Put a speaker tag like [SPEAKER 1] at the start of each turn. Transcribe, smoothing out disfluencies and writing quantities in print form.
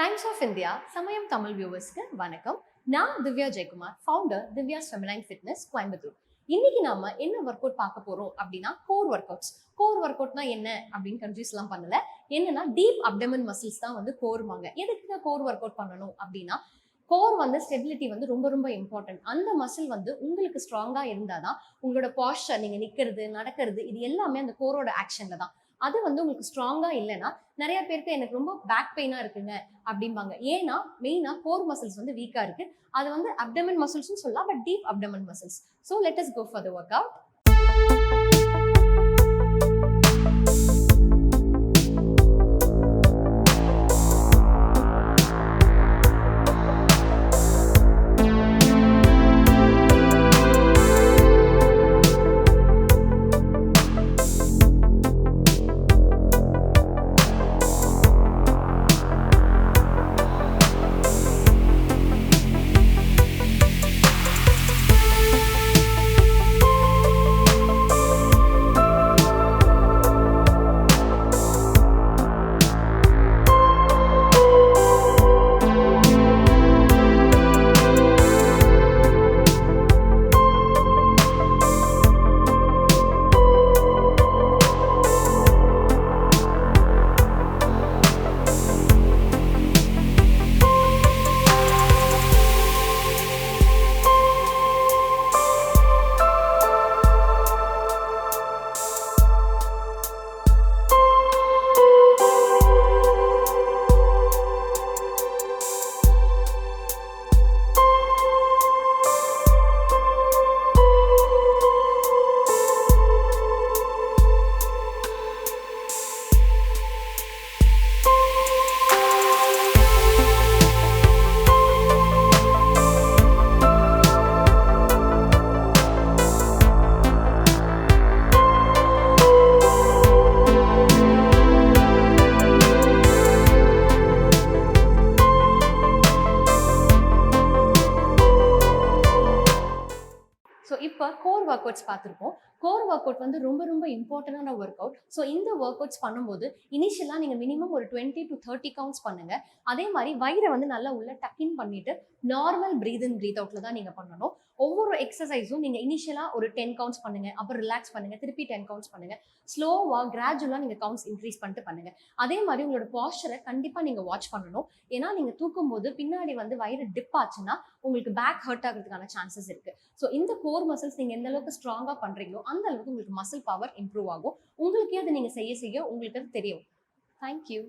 [SPEAKER 1] Times of India சமயம் தமிழ் வியூவர்ஸ்க்கு வணக்கம். நான் Divya Jayakumar, founder Divya's feminine fitness Coimbatore. இன்னைக்கு நாம என்ன ஒர்க் அவுட் பார்க்க போறோம் அப்படின்னா கோர் ஒர்க் அவுட்ஸ். கோர் ஒர்க் அவுட்னா என்ன அப்படின்னு கன்ஃபியூஸ் எல்லாம் பண்ணல. என்னன்னா டீப் அப்டமன் மசில்ஸ் தான் வந்து கோருவாங்க. எதுக்கு கோர் ஒர்க் அவுட் பண்ணணும் அப்படின்னா கோர் வந்து ஸ்டெபிலிட்டி வந்து ரொம்ப ரொம்ப இம்பார்ட்டன்ட். அந்த மசில் வந்து உங்களுக்கு ஸ்ட்ராங்கா இருந்தாதான் உங்களோட பாஸ்டர், நீங்க நிக்கிறது நடக்கிறது இது எல்லாமே அந்த கோரோட ஆக்ஷன்ல தான். அது வந்து உங்களுக்கு ஸ்ட்ராங்கா இல்லைன்னா நிறைய பேருக்கு எனக்கு ரொம்ப பேக் பெயினா இருக்குங்க அப்படிம்பாங்க. ஏன்னா மெயினா கோர் மசில்ஸ் வந்து வீக்கா இருக்கு. அது வந்து அப்டமன் மசில்ஸ்னு சொல்லலாம், but deep abdomen muscles. So let us go for the workout. So இப்போ கோர் ஒர்க் அவுட்ஸ் பார்த்துருப்போம். கோர் ஒர்க் அவுட் வந்து ரொம்ப ரொம்ப இம்பார்ட்டண்டான ஒர்க் அவுட். ஸோ இந்த ஒர்க் அவுட்ஸ் பண்ணும்போது இனிஷியலாக நீங்கள் மினிமம் ஒரு 20 to 30 கவுண்ட்ஸ் பண்ணுங்க. அதே மாதிரி வயிறை வந்து நல்லா உள்ள டக்கின் பண்ணிட்டு நார்மல் பிரீத் இன் பிரீத் அவுட்ல தான் நீங்கள் பண்ணணும். ஒவ்வொரு எக்ஸசைஸும் நீங்கள் இனிஷியலாக ஒரு 10 கவுண்ட்ஸ் பண்ணுங்க, அப்புறம் ரிலாக்ஸ் பண்ணுங்க, திருப்பி 10 கவுண்ட்ஸ் பண்ணுங்க. ஸ்லோவாக கிராஜுவலாக நீங்கள் கவுண்ட்ஸ் இன்க்ரீஸ் பண்ணிட்டு பண்ணுங்க. அதே மாதிரி உங்களோட பாஸ்டரை கண்டிப்பாக நீங்கள் வாட்ச் பண்ணணும். ஏன்னா நீங்கள் தூக்கும் போது பின்னாடி வந்து வயிறு டிப் ஆச்சுன்னா உங்களுக்கு பேக் ஹர்ட் ஆகிறதுக்கான சான்சஸ் இருக்கு. ஸோ இந்த கோர் மசில்ஸ் நீங்க எந்த அளவுக்கு ஸ்ட்ராங்கா பண்றீங்களோ அந்த அளவுக்கு உங்களுக்கு மசில் பவர் இம்ப்ரூவ் ஆகும். உங்களுக்கே அதை நீங்க செய்ய செய்ய உங்களுக்கு அது தெரியும். தேங்க்யூ.